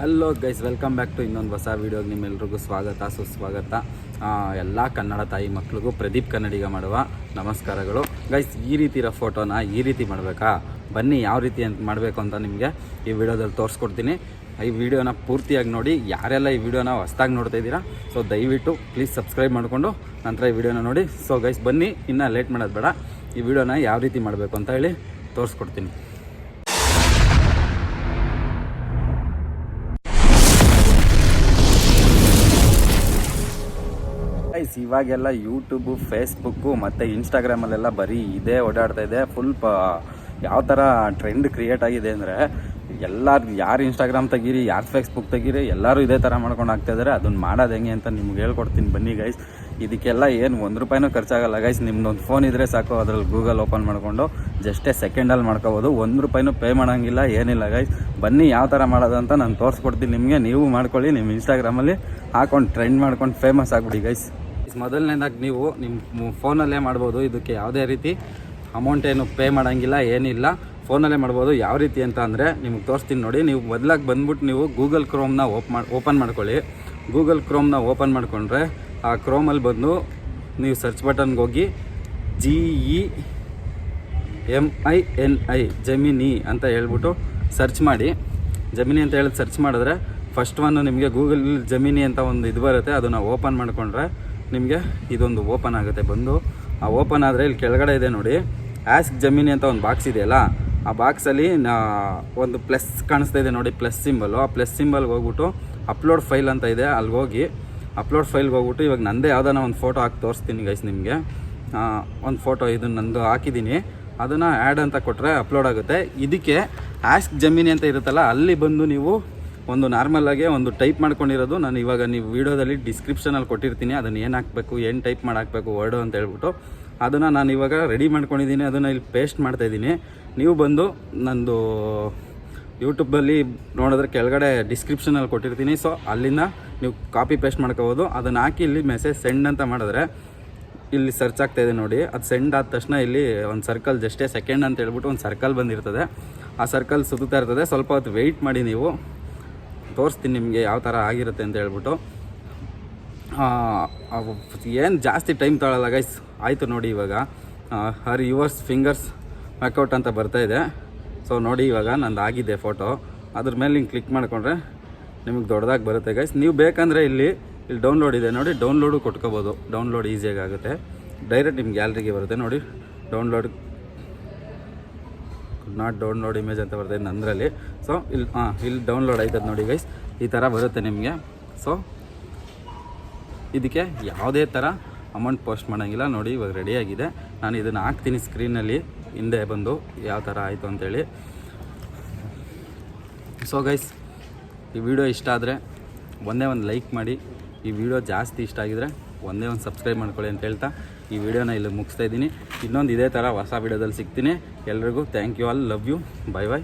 Hello guys, welcome back to ಇನ್ನೊಂದು ಹೊಸ ವೀಡಿಯೋಗೆ ನಿಮ್ಮೆಲ್ರಿಗೂ ಸ್ವಾಗತ ಸುಸ್ವಾಗತ. ಎಲ್ಲ ಕನ್ನಡ ತಾಯಿ ಮಕ್ಳಿಗೂ ಪ್ರದೀಪ್ ಕನ್ನಡಿಗ ಮಾಡುವ ನಮಸ್ಕಾರಗಳು. ಗೈಸ್, ಈ ರೀತಿ ಇರೋ ಫೋಟೋನ ಈ ರೀತಿ ಮಾಡಬೇಕಾ? ಬನ್ನಿ ಯಾವ ರೀತಿ ಅಂತ ಮಾಡಬೇಕು ಅಂತ ನಿಮಗೆ ಈ ವಿಡಿಯೋದಲ್ಲಿ ತೋರಿಸ್ಕೊಡ್ತೀನಿ. ಈ ವಿಡಿಯೋನ ಪೂರ್ತಿಯಾಗಿ ನೋಡಿ. ಯಾರೆಲ್ಲ ಈ ವಿಡಿಯೋನ ಹೊಸ್ದಾಗಿ ನೋಡ್ತಾ ಇದ್ದೀರಾ, ಸೊ ದಯವಿಟ್ಟು ಪ್ಲೀಸ್ ಸಬ್ಸ್ಕ್ರೈಬ್ ಮಾಡಿಕೊಂಡು ನಂತರ ಈ ವಿಡಿಯೋನ ನೋಡಿ. ಸೊ ಗೈಸ್, ಬನ್ನಿ, ಇನ್ನೂ ಲೇಟ್ ಮಾಡೋದು ಬೇಡ, ಈ ವಿಡಿಯೋನ ಯಾವ ರೀತಿ ಮಾಡಬೇಕು ಅಂತ ಹೇಳಿ ತೋರಿಸ್ಕೊಡ್ತೀನಿ. ಇವಾಗೆಲ್ಲ ಯೂಟ್ಯೂಬು, ಫೇಸ್ಬುಕ್ಕು ಮತ್ತು ಇನ್ಸ್ಟಾಗ್ರಾಮಲ್ಲೆಲ್ಲ ಬರೀ ಇದೇ ಓಡಾಡ್ತಾ ಇದೆ. ಫುಲ್ ಯಾವ ಥರ ಟ್ರೆಂಡ್ ಕ್ರಿಯೇಟ್ ಆಗಿದೆ ಅಂದರೆ, ಯಾರು ಇನ್ಸ್ಟಾಗ್ರಾಮ್ ತೆಗೀರಿ, ಯಾರು ಫೇಸ್ಬುಕ್ ತೆಗೀರಿ, ಎಲ್ಲರೂ ಇದೇ ಥರ ಮಾಡ್ಕೊಂಡು ಆಗ್ತಾಯಿದ್ದಾರೆ. ಅದನ್ನು ಮಾಡೋದು ಹೆಂಗೆ ಅಂತ ನಿಮ್ಗೆ ಹೇಳ್ಕೊಡ್ತೀನಿ ಬನ್ನಿ ಗೈಸ್. ಇದಕ್ಕೆಲ್ಲ ಏನು ₹1 ಖರ್ಚಾಗಲ್ಲ ಗೈಸ್. ನಿಮ್ದೊಂದು ಫೋನ್ ಇದ್ದರೆ ಸಾಕು, ಅದರಲ್ಲಿ ಗೂಗಲ್ ಓಪನ್ ಮಾಡಿಕೊಂಡು ಜಸ್ಟೇ ಸೆಕೆಂಡಲ್ಲಿ ಮಾಡ್ಕೋಬೋದು. ₹1 ಪೇ ಮಾಡೋಂಗಿಲ್ಲ, ಏನಿಲ್ಲ ಗೈಸ್. ಬನ್ನಿ ಯಾವ ಥರ ಮಾಡೋದು ಅಂತ ನಾನು ತೋರಿಸ್ಕೊಡ್ತೀನಿ ನಿಮಗೆ. ನೀವು ಮಾಡ್ಕೊಳ್ಳಿ, ನಿಮ್ಮ ಇನ್ಸ್ಟಾಗ್ರಾಮಲ್ಲಿ ಹಾಕೊಂಡು ಟ್ರೆಂಡ್ ಮಾಡ್ಕೊಂಡು ಫೇಮಸ್ ಆಗಿಬಿಡಿ ಗೈಸ್. ಮೊದಲನೇದಾಗಿ ನೀವು ನಿಮ್ಮ ಫೋನಲ್ಲೇ ಮಾಡ್ಬೋದು. ಇದಕ್ಕೆ ಯಾವುದೇ ರೀತಿ ಅಮೌಂಟ್ ಏನು ಪೇ ಮಾಡೋಂಗಿಲ್ಲ, ಏನಿಲ್ಲ, ಫೋನಲ್ಲೇ ಮಾಡ್ಬೋದು. ಯಾವ ರೀತಿ ಅಂತ ಅಂದರೆ ನಿಮ್ಗೆ ತೋರಿಸ್ತೀನಿ ನೋಡಿ. ನೀವು ಮೊದಲಾಗಿ ಬಂದ್ಬಿಟ್ಟು ನೀವು ಗೂಗಲ್ ಕ್ರೋಮ್ನ ಓಪನ್ ಮಾಡ್ಕೊಳ್ಳಿ. ಗೂಗಲ್ ಕ್ರೋಮ್ನ ಓಪನ್ ಮಾಡಿಕೊಂಡ್ರೆ ಆ ಕ್ರೋಮಲ್ಲಿ ಬಂದು ನೀವು ಸರ್ಚ್ ಬಟನ್ಗೆ ಹೋಗಿ GEMINI ಜೆಮಿನಿ ಅಂತ ಹೇಳ್ಬಿಟ್ಟು ಸರ್ಚ್ ಮಾಡಿ. ಜೆಮಿನಿ ಅಂತ ಹೇಳಿ ಸರ್ಚ್ ಮಾಡಿದ್ರೆ ಫಸ್ಟ್ ಒನ್ ನಿಮಗೆ ಗೂಗಲ್ ಜೆಮಿನಿ ಅಂತ ಒಂದು ಇದು ಬರುತ್ತೆ. ಅದನ್ನು ಓಪನ್ ಮಾಡಿಕೊಂಡ್ರೆ ನಿಮಗೆ ಇದೊಂದು ಓಪನ್ ಆಗುತ್ತೆ. ಬಂದು ಆ ಓಪನ್ ಆದರೆ ಇಲ್ಲಿ ಕೆಳಗಡೆ ಇದೆ ನೋಡಿ, ಆಸ್ಕ್ ಜೆಮಿನಿ ಅಂತ ಒಂದು ಬಾಕ್ಸ್ ಇದೆಯಲ್ಲ, ಆ ಬಾಕ್ಸಲ್ಲಿ ಒಂದು ಪ್ಲಸ್ ಕಾಣಿಸ್ತಾ ಇದೆ ನೋಡಿ, ಪ್ಲಸ್ ಸಿಂಬಲು. ಆ ಪ್ಲಸ್ ಸಿಂಬಲ್ಗೆ ಹೋಗ್ಬಿಟ್ಟು ಅಪ್ಲೋಡ್ ಫೈಲ್ ಅಂತ ಇದೆ, ಅಲ್ಲಿಗೆ ಹೋಗಿ ಅಪ್ಲೋಡ್ ಫೈಲ್ಗೆ ಹೋಗ್ಬಿಟ್ಟು ಇವಾಗ ನಂದೇ ಯಾವುದಾನ ಒಂದು ಫೋಟೋ ಹಾಕಿ ತೋರಿಸ್ತೀನಿ ಗೈಸ್ ನಿಮಗೆ. ಒಂದು ಫೋಟೋ ಇದು ನಂದು ಹಾಕಿದ್ದೀನಿ, ಅದನ್ನು ಆ್ಯಡ್ ಅಂತ ಕೊಟ್ಟರೆ ಅಪ್ಲೋಡ್ ಆಗುತ್ತೆ. ಇದಕ್ಕೆ ಆಸ್ಕ್ ಜೆಮಿನಿ ಅಂತ ಇರುತ್ತಲ್ಲ, ಅಲ್ಲಿ ಬಂದು ನೀವು ಒಂದು ನಾರ್ಮಲಾಗಿ ಒಂದು ಟೈಪ್ ಮಾಡ್ಕೊಂಡಿರೋದು ನಾನು ಇವಾಗ ನೀವು ವೀಡಿಯೋದಲ್ಲಿ ಡಿಸ್ಕ್ರಿಪ್ಷನಲ್ಲಿ ಕೊಟ್ಟಿರ್ತೀನಿ. ಅದನ್ನು ಏನು ಹಾಕಬೇಕು, ಏನು ಟೈಪ್ ಮಾಡಿ ಹಾಕಬೇಕು ವರ್ಡು ಅಂತ ಹೇಳ್ಬಿಟ್ಟು ಅದನ್ನು ನಾನು ಇವಾಗ ರೆಡಿ ಮಾಡ್ಕೊಂಡಿದ್ದೀನಿ. ಅದನ್ನು ಇಲ್ಲಿ ಪೇಸ್ಟ್ ಮಾಡ್ತಾಯಿದ್ದೀನಿ. ನೀವು ಬಂದು ನಂದು ಯೂಟ್ಯೂಬಲ್ಲಿ ನೋಡಿದ್ರೆ ಕೆಳಗಡೆ ಡಿಸ್ಕ್ರಿಪ್ಷನಲ್ಲಿ ಕೊಟ್ಟಿರ್ತೀನಿ. ಸೊ ಅಲ್ಲಿಂದ ನೀವು ಕಾಪಿ ಪೇಸ್ಟ್ ಮಾಡ್ಕೋಬೋದು. ಅದನ್ನು ಹಾಕಿ ಇಲ್ಲಿ ಮೆಸೇಜ್ ಸೆಂಡ್ ಅಂತ ಮಾಡಿದ್ರೆ ಇಲ್ಲಿ ಸರ್ಚ್ ಆಗ್ತಾಯಿದೆ ನೋಡಿ. ಅದು ಸೆಂಡ್ ಆದ ತಕ್ಷಣ ಇಲ್ಲಿ ಒಂದು ಸರ್ಕಲ್, ಜಸ್ಟೇ ಸೆಕೆಂಡ್ ಅಂತ ಹೇಳ್ಬಿಟ್ಟು ಒಂದು ಸರ್ಕಲ್ ಬಂದಿರ್ತದೆ. ಆ ಸರ್ಕಲ್ ಸುತ್ತಾ ಇರ್ತದೆ. ಸ್ವಲ್ಪ ಹೊತ್ತು ವೆಯ್ಟ್ ಮಾಡಿ, ನೀವು ತೋರಿಸ್ತೀನಿ ನಿಮಗೆ ಯಾವ ಥರ ಆಗಿರುತ್ತೆ ಅಂತ ಹೇಳ್ಬಿಟ್ಟು. ಏನು ಜಾಸ್ತಿ ಟೈಮ್ ತಗೊಳ್ಳಲ್ಲ ಗೈಸ್. ಆಯಿತು ನೋಡಿ, ಇವಾಗ ಹರ್ ಯುವರ್ಸ್ ಫಿಂಗರ್ಸ್ ವರ್ಕೌಟ್ ಅಂತ ಬರ್ತಾಯಿದೆ. ಸೊ ನೋಡಿ, ಇವಾಗ ನಂದು ಆಗಿದೆ ಫೋಟೋ. ಅದ್ರ ಮೇಲೆ ಹಿಂಗೆ ಕ್ಲಿಕ್ ಮಾಡಿಕೊಂಡ್ರೆ ನಿಮಗೆ ದೊಡ್ಡದಾಗಿ ಬರುತ್ತೆ ಗೈಸ್. ನೀವು ಬೇಕಂದರೆ ಇಲ್ಲಿ ಡೌನ್ಲೋಡ್ ಇದೆ ನೋಡಿ, ಡೌನ್ಲೋಡು ಕೊಟ್ಕೋಬೋದು. ಡೌನ್ಲೋಡ್ ಈಸಿಯಾಗಿ ಆಗುತ್ತೆ. ಡೈರೆಕ್ಟ್ ನಿಮ್ಮ ಗ್ಯಾಲರಿಗೆ ಬರುತ್ತೆ ನೋಡಿ. ನಾಟ್ ಡೌನ್ಲೋಡ್ ಇಮೇಜ್ ಅಂತ ಬರ್ತದೆ ನಂದರಲ್ಲಿ. ಸೊ ಇಲ್ಲಿ ಡೌನ್ಲೋಡ್ ಆಯ್ತದೆ ನೋಡಿ ಗೈಸ್. ಈ ಥರ ಬರುತ್ತೆ ನಿಮಗೆ. ಸೊ ಇದಕ್ಕೆ ಯಾವುದೇ ಥರ ಅಮೌಂಟ್ ಪೋಸ್ಟ್ ಮಾಡೋಂಗಿಲ್ಲ ನೋಡಿ. ಇವಾಗ ರೆಡಿಯಾಗಿದೆ. ನಾನು ಇದನ್ನು ಹಾಕ್ತೀನಿ ಸ್ಕ್ರೀನಲ್ಲಿ ಹಿಂದೆ ಬಂದು ಯಾವ ಥರ ಆಯಿತು ಅಂತೇಳಿ. ಸೊ ಗೈಸ್, ಈ ವಿಡಿಯೋ ಇಷ್ಟ ಆದರೆ ಒಂದೇ ಒಂದು ಲೈಕ್ ಮಾಡಿ. ಈ ವಿಡಿಯೋ ಜಾಸ್ತಿ ಇಷ್ಟ ಆಗಿದರೆ ಒಂದೇ ಒಂದು ಸಬ್ಸ್ಕ್ರೈಬ್ ಮಾಡ್ಕೊಳ್ಳಿ ಅಂತ ಹೇಳ್ತಾ ಈ ವಿಡಿಯೋನ ಇಲ್ಲಿ ಮುಗಿಸ್ತಾ ಇದ್ದೀನಿ. ಇನ್ನೊಂದು ಇದೇ ಥರ ಹೊಸ ವಿಡಿಯೋದಲ್ಲಿ ಸಿಗ್ತೀನಿ. ಎಲ್ರಿಗೂ thank you all, love you, bye by.